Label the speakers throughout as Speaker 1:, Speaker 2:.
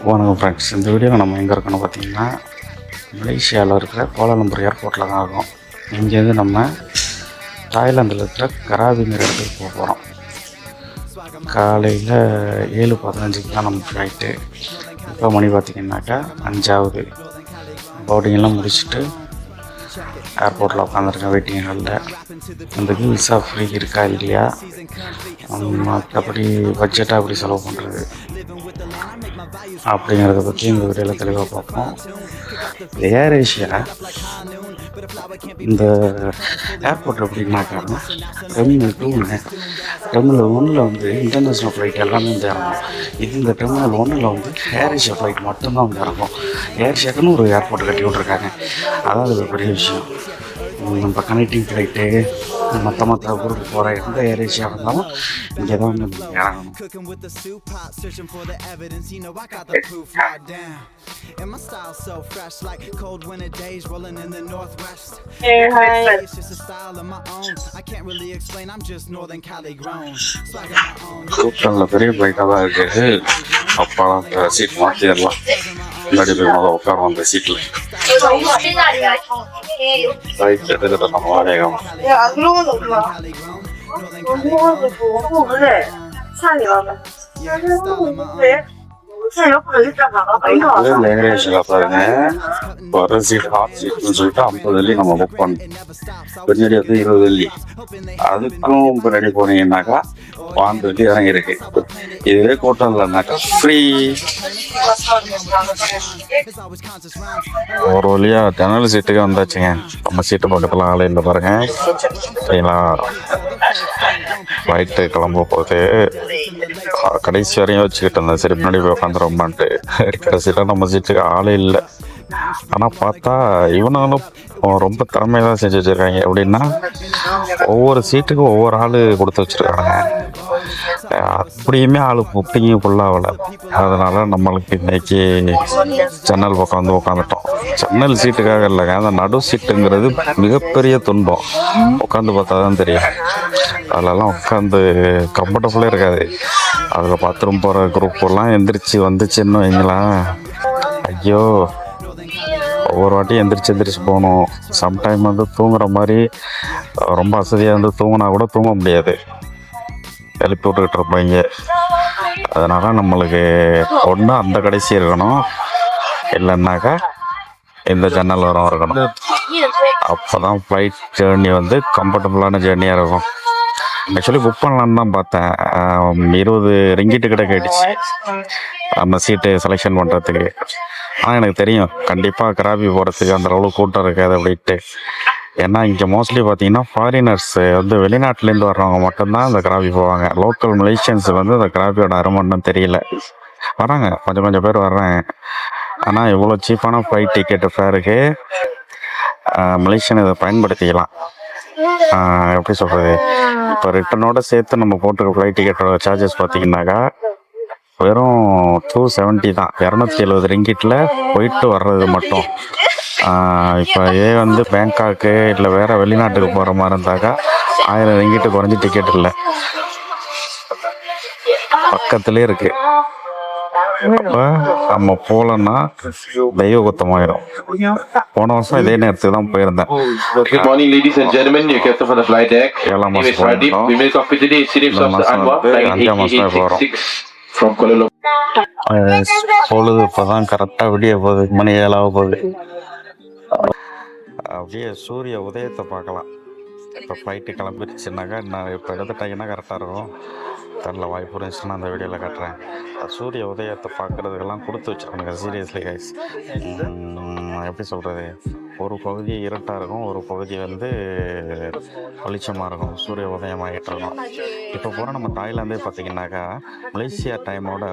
Speaker 1: வணக்கம் ஃப்ரெண்ட்ஸ். இந்த வீடியோவில் நம்ம எங்கே இருக்கோன்னு பார்த்தீங்கன்னா மலேசியாவில் இருக்கிற கோலாலம்பூர் ஏர்போர்ட்டில் தான் இருக்கும். இங்கேருந்து நம்ம தாய்லாந்தில் இருக்கிற கராபிங்கிற இடத்துக்கு போக போகிறோம். காலையில் 7:15 நம்ம ஃப்ளைட்டு. இப்போ மணி பார்த்திங்கனாக்கா 5 போர்டிங்கெல்லாம் முடிச்சுட்டு ஏர்போர்ட்டில் உட்காந்துருக்கேன் வெயிட்டிங் ஹாலில். இந்த விசா ஃப்ரீ இருக்கா இல்லையா, மற்றபடி பட்ஜெட்டாக எப்படி செலவு பண்ணுறது அப்படிங்கிறத பற்றி இந்த வீடியோவில் தெளிவாக பார்ப்போம். ஏர் ஏஷியா இந்த ஏர்போர்ட் எப்படின்னாக்கா டெர்மினல் 2 டெர்மினல் 1 வந்து இன்டர்நேஷ்னல் ஃப்ளைட் எல்லாமே வந்து இறங்கும். இந்த டெர்மினல் 1 வந்து ஏர் ஏஷியா ஃப்ளைட் மட்டும்தான் வந்து இறங்கும். ஏர் ஏஷியாக்குன்னு ஒரு ஏர்போர்ட் கட்டி விட்ருக்காங்க. அதாவது ஒரு பெரிய விஷயம். நம்ம கனெக்டிங் ஃப்ளைட்டு மற்ற ஊருக்கு போகிற எந்த ஏர் ஏஷியா இருந்தாலும் இங்கே தான் வந்து இறங்கணும். கூட்டம்ல பெரிய ஃப்ளைட்டாக தான் இருக்குது. அப்போலாம் சீட் மாற்றிடலாம். முன்னாடி போய் முதல்ல உட்காரோம் அந்த சீட்டில். பாருங்க, வர சீட் ஹாட் சீட்னு சொல்லிட்டு 50 வெள்ளி நம்ம புக் பண்ணோம். பின்னாடி வந்து 20 வெள்ளி. அதுக்கும் பின்னாடி போனீங்கன்னாக்கா 5 வெள்ளி இறங்கியிருக்கு. இதுவே கூட்டம் இல்லைனாக்கா ஃப்ரீ. ஒரு வழியா ஜன்னல் சீட்டுக்கு வந்தாச்சுங்க. நம்ம சீட்டு பக்கத்தில் ஆளே இல்லை பாருங்க. சரிங்களா, ஃப்ளைட்டு கிளம்ப போகுது. கடைசி வரையும் வச்சுக்கிட்டு இருந்தேன், சரி முன்னாடி போய் உட்காந்துருமான்ட்டு. கடைசியில் நம்ம சீட்டுக்கு ஆளே இல்லை. ஆனால் பார்த்தா இவனாலும் ரொம்ப திறமையாக தான் செஞ்சு வச்சுருக்காங்க. எப்படின்னா ஒவ்வொரு சீட்டுக்கும் ஒவ்வொரு ஆள் கொடுத்து வச்சுருக்காங்க. அப்படியுமே ஆள் புக்கிங்க ஃபுல்லாகல. அதனால் நம்மளுக்கு இன்றைக்கி ஜன்னல் பக்கம் வந்து உட்காந்துட்டோம். ஜன்னல் சீட்டுக்காக இல்லைங்க, அந்த நடு சீட்டுங்கிறது மிகப்பெரிய துன்பம். உட்காந்து பார்த்தா தான் தெரியும். அதிலெல்லாம் உட்காந்து கம்ஃபர்டபுளாக இருக்காது. அதில் பாத்ரூம் போகிற குரூப்பெல்லாம் எந்திரிச்சு வந்துச்சுன்னு வைங்களேன், ஐயோ ஒவ்வொரு வாட்டியும் எந்திரிச்சு போகணும். சம்டைம் வந்து தூங்குற மாதிரி ரொம்ப வசதியாக வந்து தூங்கினா கூட தூங்க முடியாது, எழுப்பி விட்டுக்கிட்டு இருப்பாங்க. அதனால் நம்மளுக்கு ஒன்று அந்த கடைசி இருக்கணும், இல்லைன்னாக்கா இந்த ஜன்னல் வரம் இருக்கணும். அப்போ தான் ஃப்ளைட் ஜேர்னி வந்து கம்ஃபர்டபுளான ஜேர்னியாக இருக்கும். ஆக்சுவலி புக் பண்ணலான்னு தான் பார்த்தேன். 20 ரிங்கிட்டு கிட்ட கேட்டுச்சு நம்ம சீட்டு செலெக்ஷன் பண்ணுறதுக்கு. ஆனால் எனக்கு தெரியும் கண்டிப்பாக கராபி போகிறதுக்கு அந்த அளவுக்கு கூட்டம் இருக்காது அப்படின்ட்டு. ஏன்னா இங்கே மோஸ்ட்லி பார்த்தீங்கன்னா ஃபாரினர்ஸ் வந்து வெளிநாட்டிலேருந்து வர்றவங்க மட்டும்தான் இந்த கராபி போவாங்க. லோக்கல் மலேசியன்ஸ் வந்து இந்த கராபியோட அருமன்னு தெரியல. வராங்க, கொஞ்சம் பேர் வர்றாங்க. ஆனால் இவ்வளோ சீப்பான ஃப்ளைட் டிக்கெட்டு ஃபேருக்கு மலேசியன் இதை பயன்படுத்திக்கலாம். எப்படி சொல்கிறது, இப்போ ரிட்டனோட சேர்த்து நம்ம போட்டுக்க ஃப்ளைட் டிக்கெட்டோட சார்ஜஸ் பார்த்தீங்கன்னாக்கா வெறும் 270 தான். 270 ரிங்கிட்டில் போயிட்டு வர்றது மட்டும். இப்போ வந்து பேங்காக்கு இல்லை வேறு வெளிநாட்டுக்கு போகிற மாதிரி இருந்தாக்கா 1000 ரிங்கிட்டு குறைஞ்சி டிக்கெட் இல்லை, பக்கத்துலேயே இருக்குது. அப்போ நம்ம போகலன்னா தெய்வ குத்தமாயிடும். போன வருஷம் இதே நேரத்துக்கு தான் போயிருந்தேன். 7 மாதம் போகிறோம். பொழுது இப்போ தான் கரெக்டாக விடிய போகுது. மணி 7 போகுது. அப்படியே சூரிய உதயத்தை பார்க்கலாம். இப்போ ஃப்ளைட்டு கிளம்பிடுச்சுனாக்கா நான் இப்போ எடுத்துட்டாங்கன்னா கரெக்டாக இருக்கும். தரல வாய்ப்பு இருந்துச்சுன்னா அந்த வீடியோவில் காட்டுறேன். சூரிய உதயத்தை பார்க்குறதுக்கெல்லாம் கொடுத்து வச்சுருக்கணுங்க. சீரியஸ்லி கைஸ், எப்படி சொல்கிறது, ஒரு பகுதி இருட்டாக இருக்கும், ஒரு பகுதி வந்து வெளிச்சமாக இருக்கும். சூரிய உதயம் ஆகிட்டு இருக்கும். இப்போ போகிற நம்ம தாய்லாந்தே பார்த்திங்கனாக்கா மலேசியா டைமோட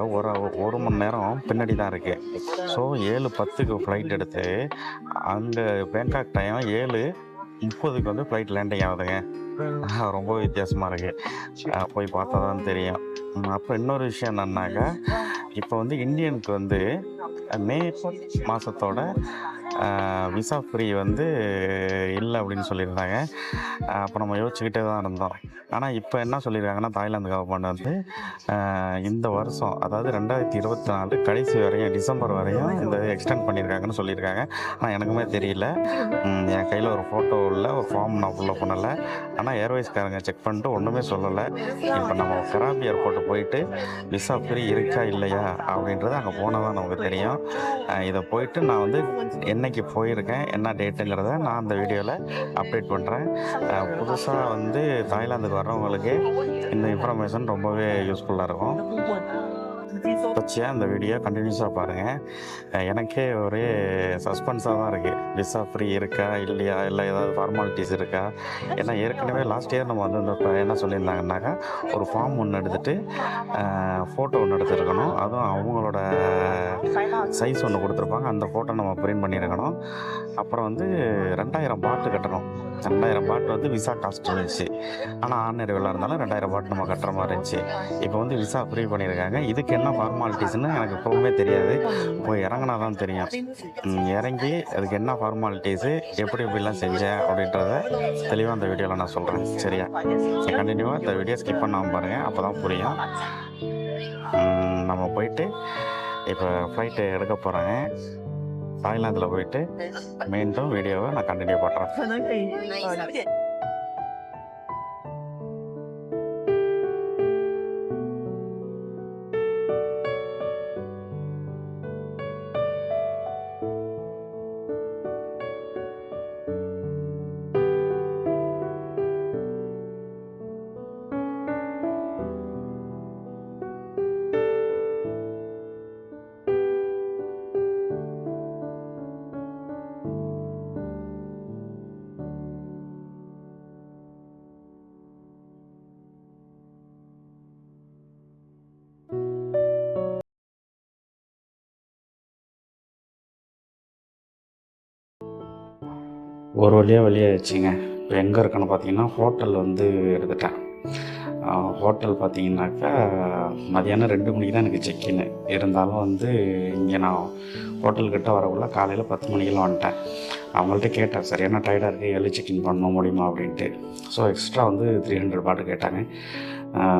Speaker 1: ஒரு மணி நேரம் பின்னாடி தான் இருக்குது. ஸோ 7:10க்கு ஃப்ளைட் எடுத்து அங்கே பேங்காக் டைம் 7:30க்கு வந்து ஃப்ளைட் லேண்டிங் ஆகுதுங்க. ரொம்ப வித்தியாசமாக இருக்குது. போய் பார்த்தா தான் தெரியும். அப்போ இன்னொரு விஷயம் என்னன்னாக்கா, இப்போ வந்து இந்தியனுக்கு வந்து மே மாதத்தோட விசா ஃப்ரீ வந்து இல்லை அப்படின்னு சொல்லியிருந்தாங்க. அப்போ நம்ம யோசிச்சுக்கிட்டே தான் இருந்தோம். ஆனால் இப்போ என்ன சொல்லியிருக்காங்கன்னா, தாய்லாந்து கவர்மெண்ட் வந்து இந்த வருஷம், அதாவது 2024 கடைசி வரையும், டிசம்பர் வரையும் இந்த எக்ஸ்டெண்ட் பண்ணியிருக்காங்கன்னு சொல்லியிருக்காங்க. ஆனால் எனக்குமே தெரியல. என் கையில் ஒரு ஃபோட்டோ இல்லை, ஒரு ஃபார்ம் நான் ஃபுல்லாக பண்ணலை. ஆனால் ஏர்வேஸ்காரங்க செக் பண்ணிட்டு ஒன்றுமே சொல்லலை. இப்போ நம்ம கராபி ஏர்போர்ட்டு போயிட்டு விசா ஃப்ரீ இருக்கா இல்லையா அப்படின்றது அங்கே போனால் தான் நமக்கு தெரியும். இதை போயிட்டு நான் வந்து என்னைக்கு போயிருக்கேன், என்ன டேட்டுங்கிறத நான் அந்த வீடியோவில் அப்டேட் பண்ணுறேன். புதுசாக வந்து தாய்லாந்துக்கு வர்றவங்களுக்கு இந்த இன்ஃபர்மேஷன் ரொம்பவே யூஸ்ஃபுல்லாக இருக்கும். தொடர்ச்சியாக இந்த வீடியோ கண்டினியூஸாக பாருங்கள். எனக்கே ஒரே சஸ்பென்ஸாக தான் இருக்குது. விசா ஃப்ரீ இருக்கா இல்லையா, இல்லை ஏதாவது ஃபார்மாலிட்டிஸ் இருக்கா. ஏன்னா ஏற்கனவே லாஸ்ட் இயர் நம்ம வந்து இந்த என்ன சொல்லியிருந்தாங்கன்னாக்கா, ஒரு ஃபார்ம் ஒன்று எடுத்துகிட்டு ஃபோட்டோ ஒன்று எடுத்துருக்கணும். அதுவும் அவங்களோட சைஸ் ஒன்று கொடுத்துருப்பாங்க. அந்த ஃபோட்டோ நம்ம பிரிண்ட் பண்ணியிருக்கணும். அப்புறம் வந்து 2000 பாட்டு கட்டணும். 2000 பாட்டு வந்து விசா காஸ்ட் இருந்துச்சு. ஆனால் ஆர்டினரிவலாக இருந்தாலும் 2000 பாட்டு நம்ம கட்டுற மாதிரி இருந்துச்சு. இப்போ வந்து விசா ஃப்ரீ பண்ணியிருக்காங்க. இதுக்கு என்ன ஃபார்மாலிட்டிஸ்னு எனக்கு எப்பவுமே தெரியாது. போய் இறங்கினா தான் தெரியும். இறங்கி அதுக்கு என்ன ஃபார்மாலிட்டிஸு, எப்படி எப்படிலாம் செஞ்சேன் அப்படின்றத தெளிவாக அந்த வீடியோவில் நான் சொல்கிறேன். சரியா? கண்டினியூவாக இந்த வீடியோ ஸ்கிப் பண்ணாமல் பாருங்கள். அப்போ தான் புரியும். நம்ம போயிட்டு இப்போ ஃப்ளைட்டு எடுக்க போகிறேங்க. தாய்லாந்தில் போயிட்டு மீண்டும் வீடியோவை நான் கண்டினியூ பண்ணுறேன். ஒரு வழியாக வெளியாகிடுச்சிங்க. இப்போ எங்கே இருக்கேன்னு பார்த்தீங்கன்னா, ஹோட்டல் வந்து எடுத்துட்டேன். ஹோட்டல் பார்த்தீங்கன்னாக்கா மதியானம் 2 மணிக்கு தான் எனக்கு செக்இன்னு. இருந்தாலும் வந்து இங்கே நான் ஹோட்டல்கிட்ட வரக்குள்ள காலையில் 10 மணிக்கெல்லாம் வந்துட்டேன். அவங்கள்ட்ட கேட்டேன், சரியான டயர்டாக இருக்குது, ஏர்லி செக்இன் பண்ண முடியுமா அப்படின்ட்டு. ஸோ எக்ஸ்ட்ரா வந்து 300 பாட்டு கேட்டாங்க.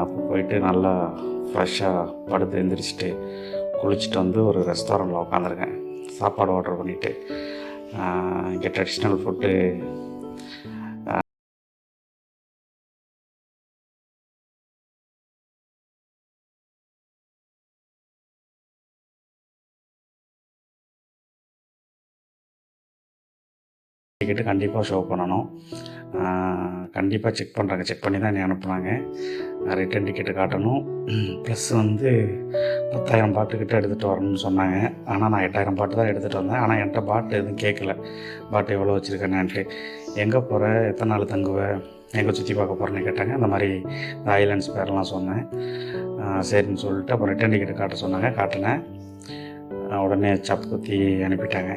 Speaker 1: அப்போ போயிட்டு நல்லா ஃப்ரெஷ்ஷாக படுத்து எழுந்திரிச்சிட்டு குளிச்சுட்டு வந்து ஒரு ரெஸ்டாரண்ட்டில் உட்காந்துருக்கேன். சாப்பாடு ஆர்டர் பண்ணிவிட்டு இங்கே ட்ரெடிஷ்னல் ஃபுட்டு டிக்கெட்டு கண்டிப்பாக ஷோ பண்ணணும். கண்டிப்பாக செக் பண்ணுறாங்க. செக் பண்ணி தான் என்னை அனுப்புனாங்க. ரிட்டன் டிக்கெட்டு காட்டணும். ப்ளஸ் வந்து 10,000 பாட்டுக்கிட்ட எடுத்துகிட்டு வரணும்னு சொன்னாங்க. ஆனால் நான் 8,000 பாட்டு தான் எடுத்துகிட்டு வந்தேன். ஆனால் என்கிட்ட பாட்டு எதுவும் கேட்கல. பாட்டு எவ்வளோ வச்சுருக்கேன்னான்ட்டு. எங்கே போகிற, எத்தனை நாள் தங்குவேன், எங்கே சுற்றி பார்க்க போகிறேன்னு கேட்டாங்க. அந்த மாதிரி ஐலாண்ட்ஸ் பேரெலாம் சொன்னேன். சரின்னு சொல்லிட்டு அப்புறம் ரிட்டன் டிக்கெட்டு காட்ட சொன்னாங்க. காட்டினேன். உடனே சப்பு குத்தி அனுப்பிட்டாங்க.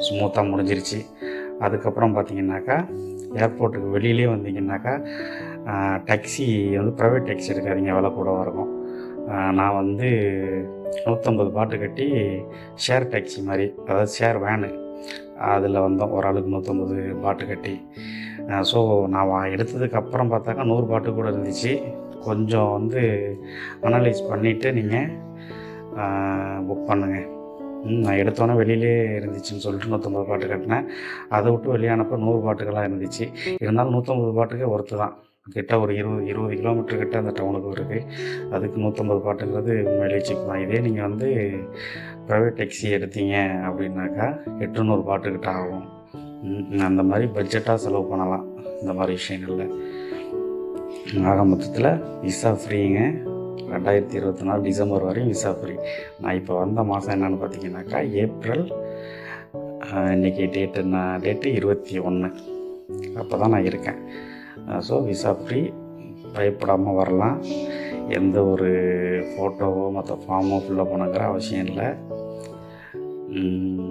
Speaker 1: ஸ்மூத்தாக முடிஞ்சிருச்சு. அதுக்கப்புறம் பார்த்திங்கனாக்கா, ஏர்போர்ட்டுக்கு வெளியிலே வந்தீங்கன்னாக்கா டாக்ஸி வந்து ப்ரைவேட் டாக்ஸி எடுக்காதீங்க, விலை கூட இருக்கும். நான் வந்து 150 பாட்டு கட்டி ஷேர் டாக்ஸி மாதிரி, அதாவது ஷேர் வேனு, அதில் வந்தோம். ஒரு ஆளுக்கு 150 பாட்டு கட்டி. ஸோ நான் எடுத்ததுக்கப்புறம் பார்த்தாக்கா 100 பாட்டு கூட இருந்துச்சு. கொஞ்சம் வந்து அனலைஸ் பண்ணிவிட்டு நீங்கள் புக் பண்ணுங்கள். நான் எடுத்தோன்னே வெளியிலே இருந்துச்சுன்னு சொல்லிட்டு 150 பாட்டு கட்டினேன். அதை விட்டு வெளியானப்போ 100 பாட்டுகளாக இருந்துச்சு. இருந்தாலும் 150 பாட்டுக்கே ஒர்த்து தான். கிட்ட ஒரு 20 கிலோமீட்டர் கிட்ட அந்த டவுனுக்கு இருக்குது. அதுக்கு 150 பாட்டுங்கிறது உண்மையிலே சீப் தான். இதே நீங்கள் வந்து ப்ரைவேட் டாக்ஸி எடுத்தீங்க அப்படின்னாக்கா 800 பாட்டுக்கிட்ட ஆகும். அந்த மாதிரி பட்ஜெட்டாக செலவு பண்ணலாம் இந்த மாதிரி விஷயங்களில். ஆக மொத்தத்தில் விசா ஃப்ரீங்க. 2024 டிசம்பர் வரையும் விசா ஃப்ரீ. நான் இப்போ வந்த மாதம் என்னென்னு பார்த்தீங்கன்னாக்கா ஏப்ரல். இன்றைக்கி டேட்டு 21. அப்போ தான் நான் இருக்கேன். ஸோ விசா ஃப்ரீ, பயப்படாமல் வரலாம். எந்த ஒரு ஃபோட்டோவோ மற்ற ஃபார்மோ ஃபில்லப் பண்ணுங்கிற அவசியம் இல்லை.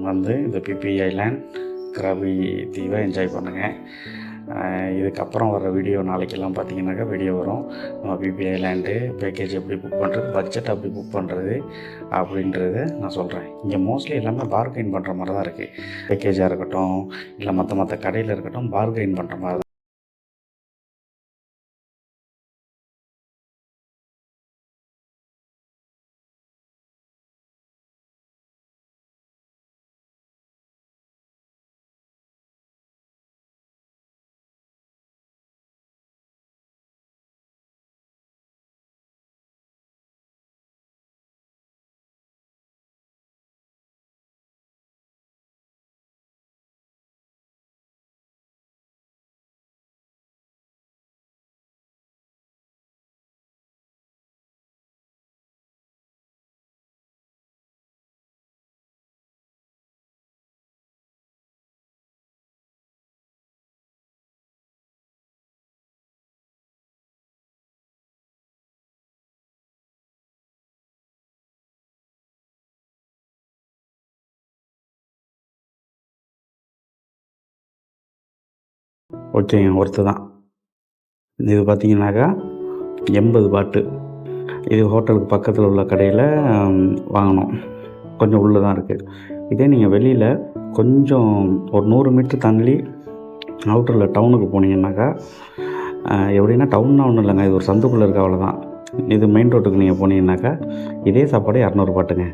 Speaker 1: வந்து இந்த பிபி ஐலாண்ட், கிராபி தீவை என்ஜாய் பண்ணுங்கள். இதுக்கப்புறம் வர வீடியோ நாளைக்கெல்லாம் பார்த்தீங்கன்னாக்கா வீடியோ வரும். பிபி ஐலாண்டு பேக்கேஜ் எப்படி புக் பண்ணுறது, பட்ஜெட் எப்படி புக் பண்ணுறது அப்படின்றத நான் சொல்கிறேன். இங்கே மோஸ்ட்லி எல்லாமே பார்கெயின் பண்ணுற மாதிரி தான் இருக்குது. பேக்கேஜாக இருக்கட்டும் இல்லை மற்ற கடையில் இருக்கட்டும், பார்கெயின் பண்ணுற மாதிரி தான். ஓகேங்க, ஒர்த்து தான். இது பார்த்தீங்கன்னாக்கா 80 பாட்டு. இது ஹோட்டலுக்கு பக்கத்தில் உள்ள கடையில் வாங்கினோம். கொஞ்சம் உள்ளே தான் இருக்குது. இதே நீங்கள் வெளியில் கொஞ்சம் ஒரு 100 மீட்டர் தள்ளி அவுட்டரில் டவுனுக்கு போனீங்கன்னாக்கா, எப்படின்னா டவுன்னா ஒன்றும் இல்லைங்க, இது ஒரு சந்துக்குள்ளே இருக்க அவ்வளோதான். இது மெயின் ரோட்டுக்கு நீங்கள் போனீங்கன்னாக்கா இதே சாப்பாடு 200 பாட்டுங்க.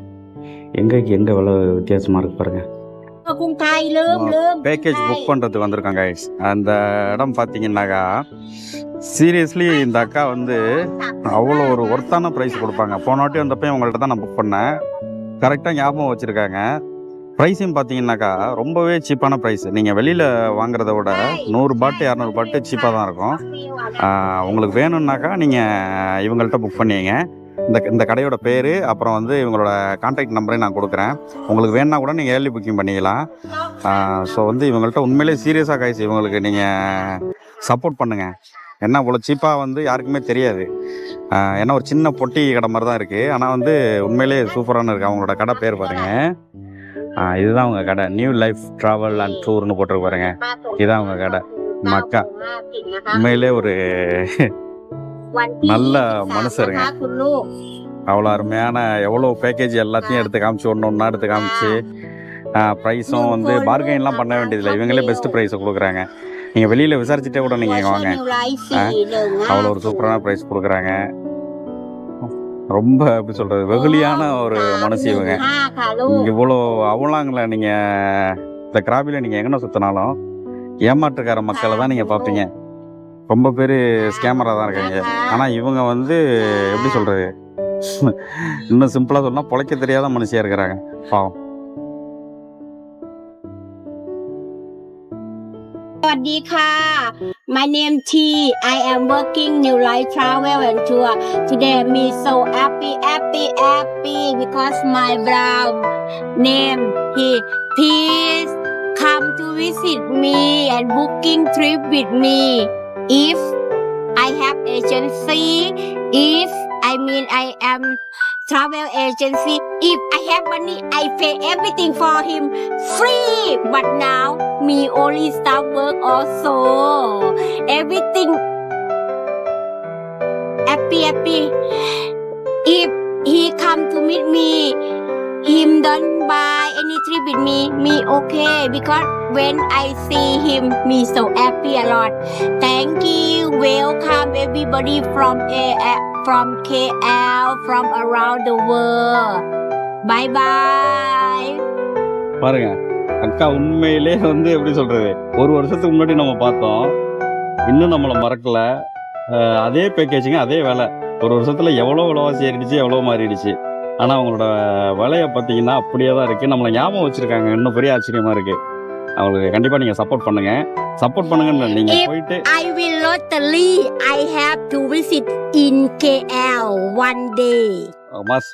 Speaker 1: எங்கே விலை வித்தியாசமாக இருக்குது பாருங்கள். பேக்கேஜ் புக் பண்ணுறதுக்கு வந்திருக்காங்க. அந்த இடம் பார்த்தீங்கன்னாக்கா சீரியஸ்லி இந்த அக்கா வந்து அவ்வளோ ஒரு ஒர்த்தான ப்ரைஸ் கொடுப்பாங்க. போன வாட்டி வந்தப்போ உங்கள்கிட்ட தான் நான் புக் பண்ணேன். கரெக்டாக ஞாபகம் வச்சுருக்காங்க. ப்ரைஸும் பார்த்தீங்கன்னாக்கா ரொம்பவே சீப்பான ப்ரைஸ். நீங்கள் வெளியில் வாங்குறத விட 100 பாட்டு 200 பாட்டு சீப்பாக தான் இருக்கும். உங்களுக்கு வேணும்னாக்கா நீங்கள் இவங்கள்ட்ட புக் பண்ணிங்க. இந்த கடையோட பேர் அப்புறம் வந்து இவங்களோட கான்டாக்ட் நம்பரையும் நான் கொடுக்குறேன். உங்களுக்கு வேணுன்னா கூட நீங்கள் ஏர்லி புக்கிங் பண்ணிக்கலாம். ஸோ வந்து இவங்கள்ட்ட உண்மையிலே சீரியஸாக காய்ச்சி இவங்களுக்கு நீங்கள் சப்போர்ட் பண்ணுங்கள். ஏன்னா இவ்வளோ சீப்பாக வந்து யாருக்குமே தெரியாது. ஏன்னா ஒரு சின்ன பொட்டி கடை மாதிரி தான் இருக்குது. ஆனால் வந்து உண்மையிலே சூப்பரான இருக்குது. அவங்களோட கடை பேர் பாருங்கள். இதுதான் அவங்க கடை. நியூ லைஃப் ட்ராவல் அண்ட் டூர்னு போட்டிருக்கு பாருங்க. இதுதான் அவங்க கடை. மக்கா உண்மையிலே ஒரு நல்ல மனுஷருங்க. அவ்வளோ அருமையான எவ்வளோ பேக்கேஜ் எல்லாத்தையும் எடுத்து காமிச்சு ஒன்று எடுத்து காமிச்சு ப்ரைஸும் வந்து பார்கெயின்லாம் பண்ண வேண்டியதில்லை. இவங்களே பெஸ்ட் ப்ரைஸை கொடுக்குறாங்க. நீங்கள் வெளியில் விசாரிச்சுட்டே கூட நீங்கள் வாங்க. அவ்வளோ ஒரு சூப்பரான ப்ரைஸ் கொடுக்குறாங்க. ரொம்ப எப்படி சொல்கிறது, வெகுளியான ஒரு மனசு இவங்க. இவ்வளோ அவலாங்கள நீங்கள் இந்த கிராபியில் நீங்கள் எங்கே சுற்றினாலும் ஏமாற்றுக்கார மக்களை தான் நீங்கள் பார்ப்பீங்க. ரொம்ப பேர் ஸ்கேமராக தான் இருக்காங்க. ஆனால் இவங்க வந்து எப்படி சொல்கிறது, இன்னும் சிம்பிளாக சொன்னால் பொழைக்க தெரியாத மனுஷியாக இருக்கிறாங்க பாவம்.
Speaker 2: My name T. I am working New Life Travel and Tour. Today me so happy because my brown name he please come to visit me and booking trip with me. If I have agency, if I am travel agency, if I have money, I pay everything for him free. But now me only start work also. Everything happy. If he come to meet me, him don't buy any trip with me okay, because when I see him, me so happy a lot. Thank you, welcome everybody from KL, from around the world. Bye bye.
Speaker 1: பாருங்க, அக்கா உண்மையிலே வந்து எப்படி சொல்றது, ஒரு வருஷத்துக்கு முன்னாடி நம்ம பார்த்தோம், இன்னும் நம்மளை மறக்கல. அதே பேக்கேஜுங்க, அதே வேலை. ஒரு வருஷத்துல எவ்வளோ விலைவாசி ஏறிடுச்சு, எவ்வளோ மாறிடுச்சு. ஆனால் அவங்களோட விலையை பார்த்தீங்கன்னா அப்படியே தான் இருக்குது. நம்மளை ஞாபகம் வச்சுருக்காங்க. இன்னும் பெரிய ஆச்சரியமாக இருக்குது. அவங்களுக்கு கண்டிப்பாக நீங்கள் சப்போர்ட் பண்ணுங்கன்னு நீங்கள் போயிட்டு.
Speaker 2: I will lottery. I have to visit in KL one day.
Speaker 1: Mas